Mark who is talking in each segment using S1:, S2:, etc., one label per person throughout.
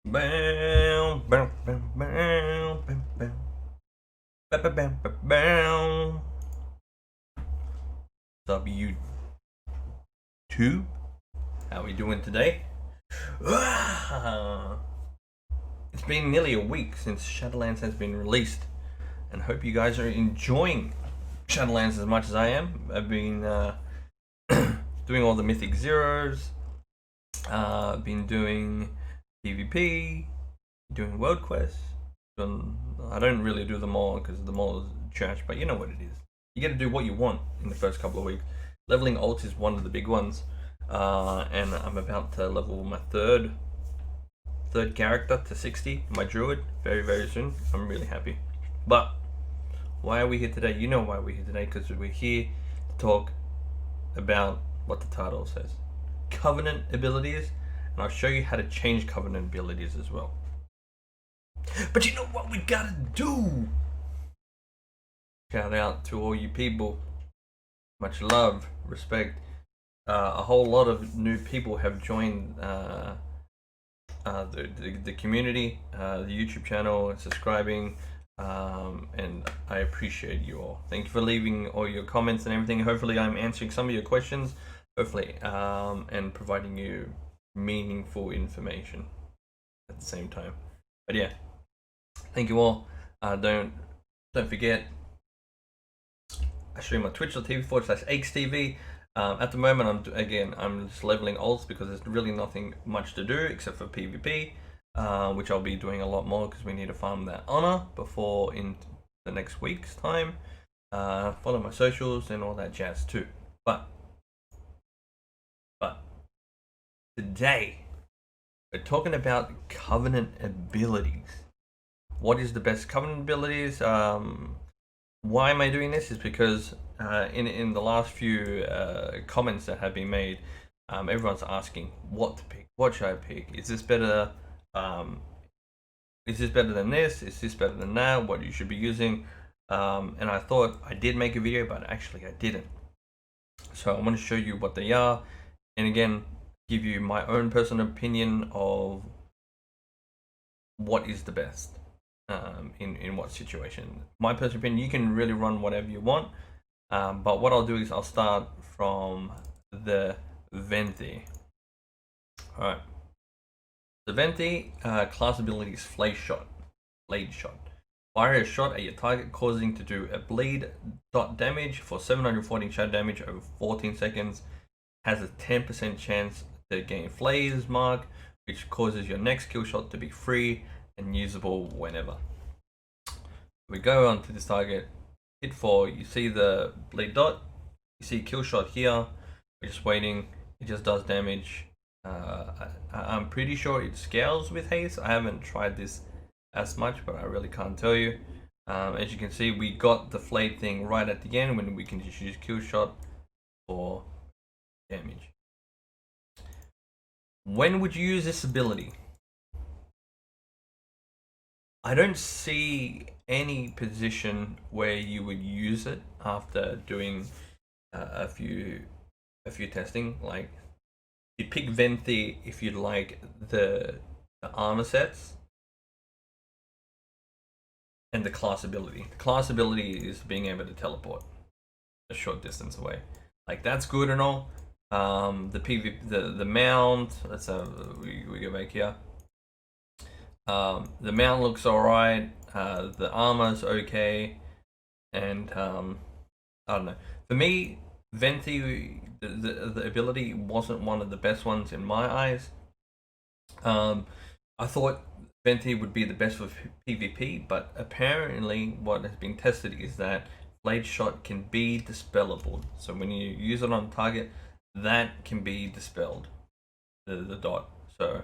S1: Bam, bam, bam, bam, bam, bam. Bam, bam, bam, bam, bam. What's up, YouTube? How we doing today? It's been nearly a week since Shadowlands has been released, and hope you guys are enjoying Shadowlands as much as I am. I've been doing all the Mythic Zeros. I've been doing PvP, doing World Quests. I don't really do them all because them all is trash, but you know what it is. You get to do what you want in the first couple of weeks. Leveling alt is one of the big ones, and I'm about to level my third character to 60, my druid, very soon. I'm really happy. But why are we here today? You know why we're here today, because we're here to talk about what the title says. Covenant abilities, and I'll show you how to change covenant abilities as well. But you know what we gotta do? Shout out to all you people. Much love, respect. A whole lot of new people have joined the community, the YouTube channel, and subscribing. And I appreciate you all. Thank you for leaving all your comments and everything. Hopefully I'm answering some of your questions. Hopefully, and providing you meaningful information at the same time. But yeah, thank you all. Don't forget, I stream on twitch.tv/AyksTV. At the moment, I'm just leveling alts because there's really nothing much to do except for PvP, which I'll be doing a lot more because we need to farm that honor before in the next week's time. Follow my socials and all that jazz too. But today we're talking about covenant abilities. What is the best covenant abilities? Why am I doing this? Is because in the last few comments that have been made, everyone's asking what to pick. What should I pick? Is this better? Is this better than this? Is this better than that? What you should be using? And I thought I did make a video, but actually I didn't. So I'm going to show you what they are, and again, give you my own personal opinion of what is the best. In what situation. My personal opinion, you can really run whatever you want, but what I'll do is I'll start from the Venthyr. Alright, the Venthyr class ability is Blade Shot. Fire a shot at your target, causing to do a bleed dot damage for 714 shadow damage over 14 seconds. Has a 10% chance to gain Flayer's Mark, which causes your next kill shot to be free and usable whenever. We go on to this target, hit 4, you see the bleed dot, you see kill shot here, we're just waiting, it just does damage. I'm pretty sure it scales with haste. I haven't tried this as much, but I really can't tell you. As you can see, we got the flayed thing right at the end when we can just use kill shot for damage. When would you use this ability? I don't see any position where you would use it after doing a few testing. Like, you pick Venthyr if you like the armor sets and the class ability. The class ability is being able to teleport a short distance away. Like, that's good and all. The mount. Let's we go back here. The mount looks alright, the armor's okay, and I don't know. For me, Venthyr, the ability wasn't one of the best ones in my eyes. I thought Venthyr would be the best for PvP, but apparently what has been tested is that Blade Shot can be dispellable. So when you use it on target, that can be dispelled, the dot. So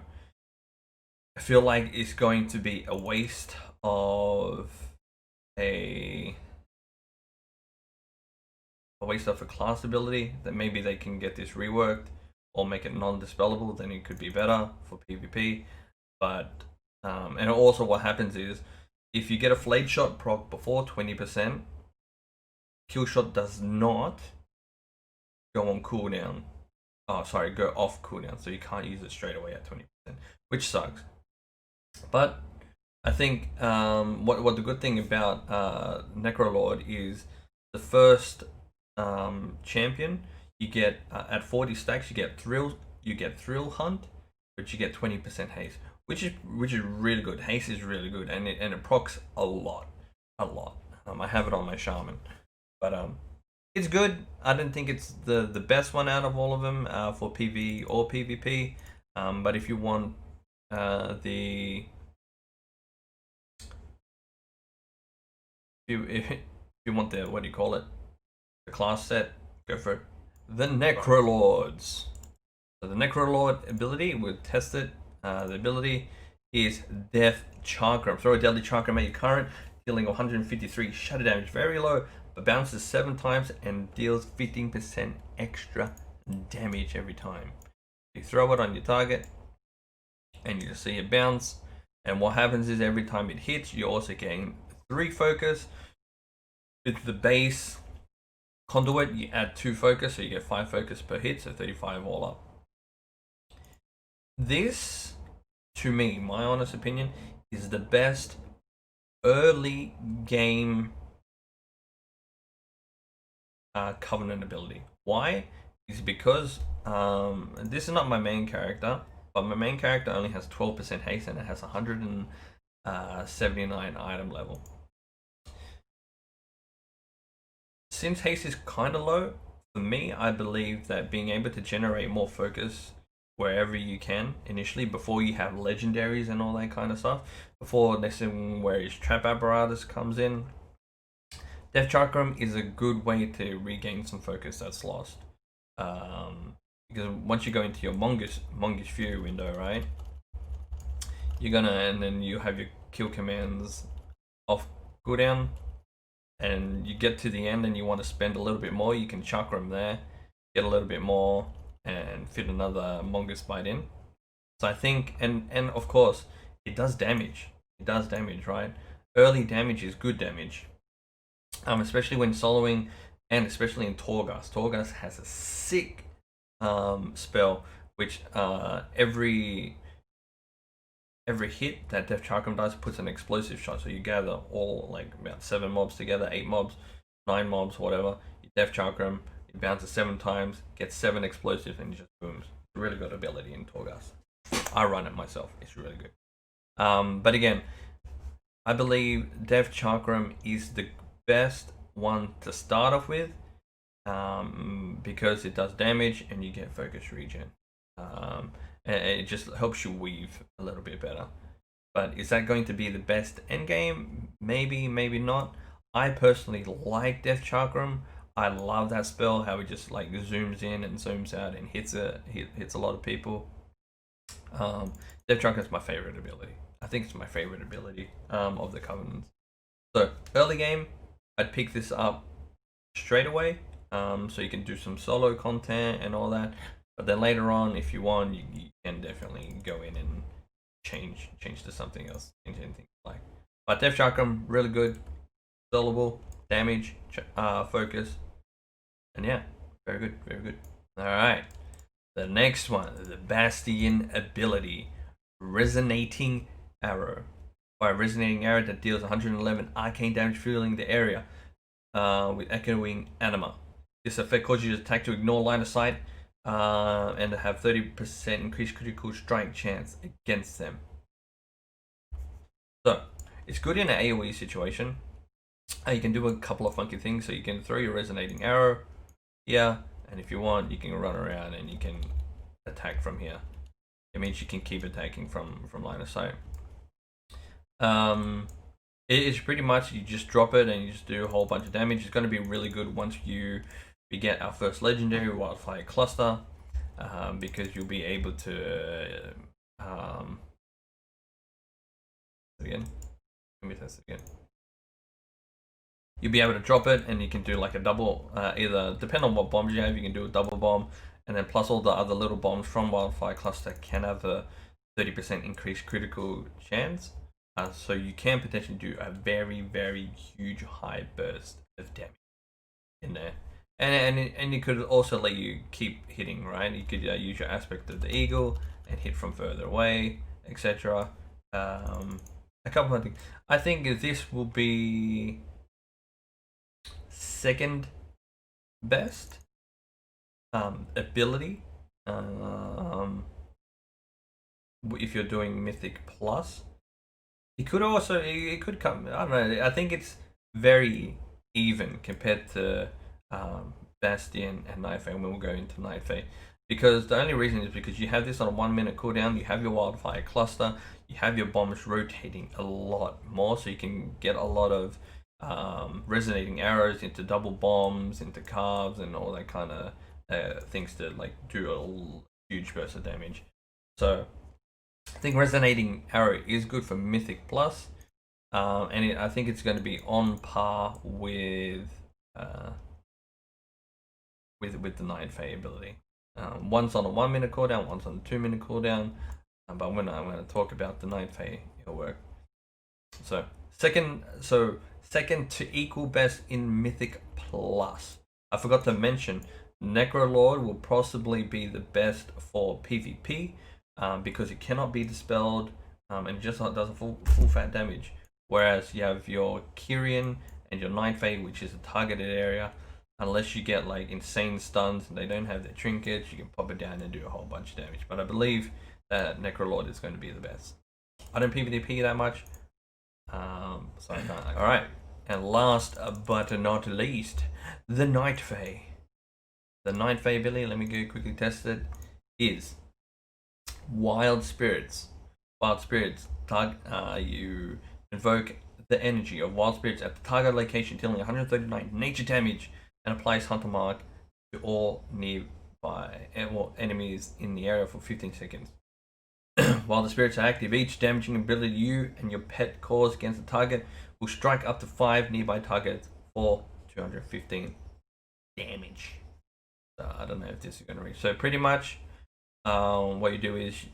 S1: I feel like it's going to be a waste of a class ability. That maybe they can get this reworked or make it non-dispellable, then it could be better for PvP. But and also what happens is, if you get a Flayed Shot proc before 20%, Kill Shot does not go on cooldown. Oh, sorry, go off cooldown, so you can't use it straight away at 20%, which sucks. But I think what the good thing about Necrolord is the first champion you get at 40 stacks, you get thrill hunt, but you get 20% haste, which is really good. Haste is really good, and it procs a lot. I have it on my shaman, but it's good. I don't think it's the best one out of all of them for PvE or PvP. But if you want the if you want the, what do you call it, the class set, go for it. The Necrolords. So the Necrolord ability, we'll test it. The ability is Death Chakram. Throw a deadly chakram at your current, dealing 153 shadow damage, very low, but bounces 7 times and deals 15% extra damage every time. You throw it on your target, and you see it bounce. And what happens is every time it hits, you also gain 3 focus. With the base conduit, you add 2 focus, so you get 5 focus per hit, so 35 all up. This, to me, my honest opinion, is the best early game Covenant ability. Why? Is because this is not my main character, but my main character only has 12% haste and it has 179 item level. Since haste is kind of low, for me, I believe that being able to generate more focus wherever you can initially, before you have legendaries and all that kind of stuff, before next thing where his trap apparatus comes in, Death Chakram is a good way to regain some focus that's lost. Because once you go into your Mongoose Fury window, right, you're gonna, and then you have your kill commands off cooldown, and you get to the end and you want to spend a little bit more, you can Chakram there, get a little bit more, and fit another Mongoose Bite in. So I think, and of course, it does damage. It does damage, right? Early damage is good damage. Especially when soloing, and especially in Torghast. Torghast has a sick spell, which every hit that Death Chakram does puts an explosive shot. So you gather all, like, about 7 mobs together, 8 mobs, 9 mobs, whatever. You Death Chakram, it bounces 7 times, gets 7 explosives, and it just booms. It's a really good ability in Torghast. I run it myself. It's really good. But again, I believe Death Chakram is the best one to start off with, because it does damage and you get focus regen, and it just helps you weave a little bit better. But is that going to be the best end game? Maybe, maybe not. I personally like Death Chakram. I love that spell, how it just like zooms in and zooms out and hits a lot of people. Death Chakram is my favorite ability. I think it's my favorite ability of the Covenants. So early game, I'd pick this up straight away, so you can do some solo content and all that. But then later on, if you want, you can definitely go in and change to something else, change anything you like. But Death Chakram, really good, soloable, damage, focus, and yeah, very good, very good. All right, the next one, the Bastion ability, Resonating Arrow. By Resonating Arrow that deals 111 arcane damage, filling the area with echoing anima. This effect causes you to attack to ignore line of sight and have 30% increased critical strike chance against them. So it's good in an AoE situation. You can do a couple of funky things. So you can throw your Resonating Arrow here, and if you want, you can run around and you can attack from here. It means you can keep attacking from line of sight. It's pretty much, you just drop it and you just do a whole bunch of damage. It's going to be really good once we get our first legendary Wildfire Cluster, because you'll be able to again, let me test it again. You'll be able to drop it and you can do like a double, either depending on what bombs you have, you can do a double bomb, and then plus all the other little bombs from Wildfire Cluster can have a 30% increased critical chance. So you can potentially do a very, very huge high burst of damage in there, and it could also let you keep hitting, right? You could use your aspect of the eagle and hit from further away, etc. a couple of things. I think this will be second best ability if you're doing Mythic Plus. It could also, it could come, I don't know, I think it's very even compared to Bastion and NightFae when we'll go into NightFae. Because the only reason is because you have this on a 1 minute cooldown, you have your wildfire cluster, you have your bombs rotating a lot more, so you can get a lot of resonating arrows into double bombs, into carves, and all that kind of things to like do a huge burst of damage. So I think resonating arrow is good for Mythic Plus, and I think it's going to be on par with the NightFae ability. One's on a 1 minute cooldown, one's on a 2 minute cooldown, but when I'm going to talk about the NightFae, it'll work. So second to equal best in Mythic Plus. I forgot to mention Necrolord will possibly be the best for PvP because it cannot be dispelled and it just does a full fat damage. Whereas you have your Kyrian and your NightFae, which is a targeted area. Unless you get like insane stuns and they don't have their trinkets, you can pop it down and do a whole bunch of damage. But I believe that Necrolord is going to be the best. I don't PvP that much, so I can't. Alright, and last but not least, the NightFae. The NightFae ability, let me go quickly test it, is Wild Spirits. Wild Spirits, you invoke the energy of Wild Spirits at the target location, dealing 139 nature damage, and applies Hunter Mark to all nearby enemies in the area for 15 seconds. While the spirits are active, each damaging ability you and your pet cause against the target will strike up to 5 nearby targets for 215 damage. So I don't know if this is going to reach. So pretty much what you do is,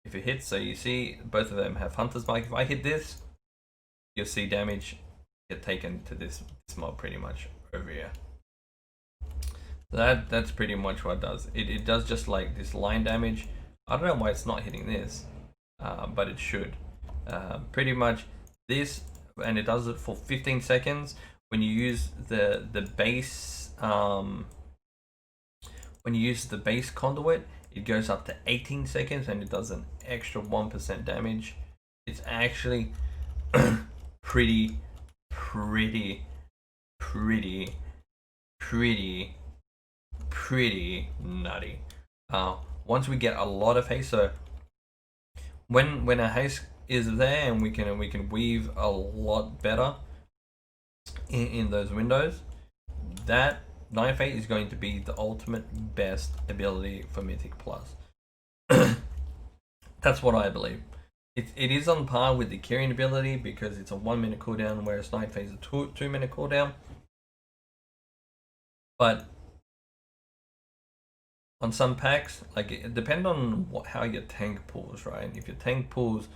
S1: if it hits, so you see both of them have Hunter's Mark. If I hit this, you'll see damage get taken to this mob pretty much over here. That's pretty much what it does. It does just like this line damage. I don't know why it's not hitting this, but it should. Pretty much this, and it does it for 15 seconds. When you use the base, when you use the base conduit, it goes up to 18 seconds, and it does an extra 1% damage. It's actually pretty nutty. Once we get a lot of haste, so when our haste is there and we can weave a lot better in those windows, that NightFae is going to be the ultimate best ability for Mythic Plus. That's what I believe. It is on par with the Kyrian ability because it's a 1 minute cooldown, whereas NightFae is a 2 minute cooldown. But on some packs, like it depends on how your tank pulls, right? If your tank pulls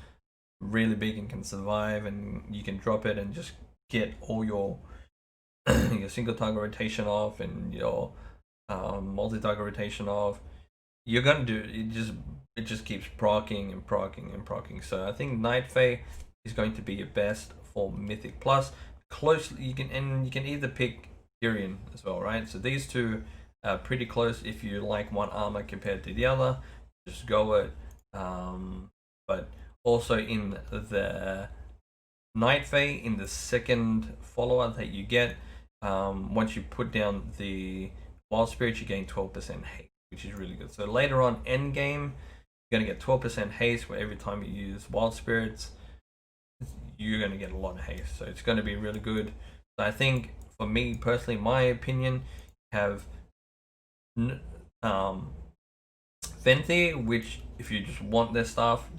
S1: really big and can survive, and you can drop it and just get all your your single target rotation off and your multi-target rotation off, you're gonna do it. It just keeps proccing and proccing and proccing. So I think NightFae is going to be your best for Mythic Plus. Closely, you can either pick Kyrian as well, right? So these two are pretty close. If you like one armor compared to the other, just go it. But also in the NightFae, in the second follower that you get, once you put down the Wild Spirit, you gain 12% haste, which is really good. So later on, end game, you're gonna get 12% haste where every time you use Wild Spirits, you're gonna get a lot of haste. So it's gonna be really good. So I think for me personally, my opinion, have Venthyr, which if you just want their stuff,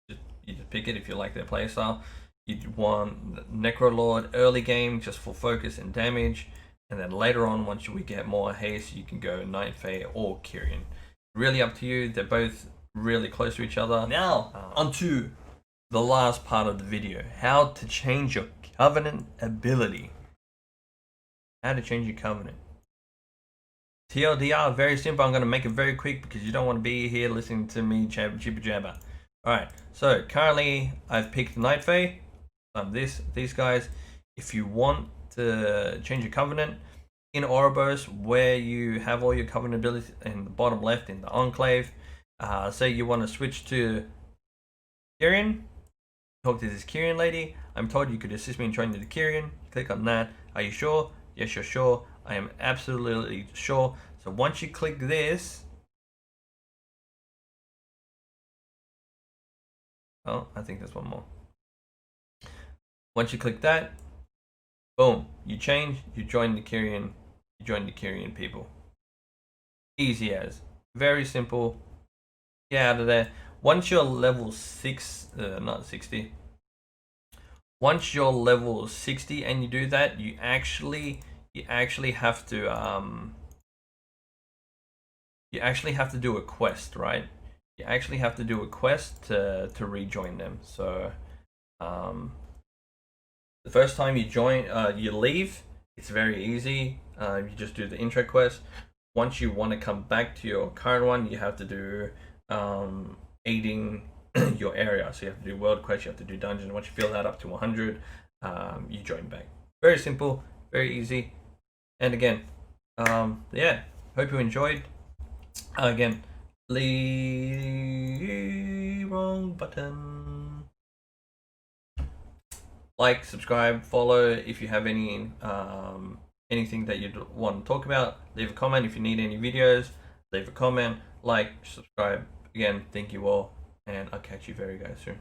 S1: you just pick it if you like their playstyle. You want Necrolord early game just for focus and damage, and then later on, once we get more haste, you can go NightFae or Kyrian. Really up to you. They're both really close to each other. Now onto the last part of the video: how to change your Covenant ability. How to change your Covenant. TLDR, very simple. I'm going to make it very quick because you don't want to be here listening to me jibber jabber. Alright, so currently I've picked NightFae. These guys. If you want to change your covenant in Ouroboros, where you have all your covenant abilities in the bottom left in the enclave, say you want to switch to Kyrian, talk to this Kyrian lady. I'm told you could assist me in training the Kyrian. Click on that. Are you sure? Yes, you're sure. I am absolutely sure. So once you click this, oh, I think there's one more. Once you click that, boom, you change, you join the Kyrian, people. Easy as. Very simple. Get out of there. Once you're level 6, not 60. Once you're level 60 and you do that, you actually have to do a quest, right? You actually have to do a quest to rejoin them. So the first time you join, you leave, it's very easy. You just do the intro quest. Once you want to come back to your current one, you have to do aiding your area. So you have to do world quest, you have to do dungeon. Once you fill that up to 100, you join back. Very simple, very easy. And again, yeah, hope you enjoyed. Again, wrong button. Like, subscribe, follow. If you have any anything that you'd want to talk about, leave a comment. If you need any videos, leave a comment. Like, subscribe. Again, thank you all, and I'll catch you very guys soon.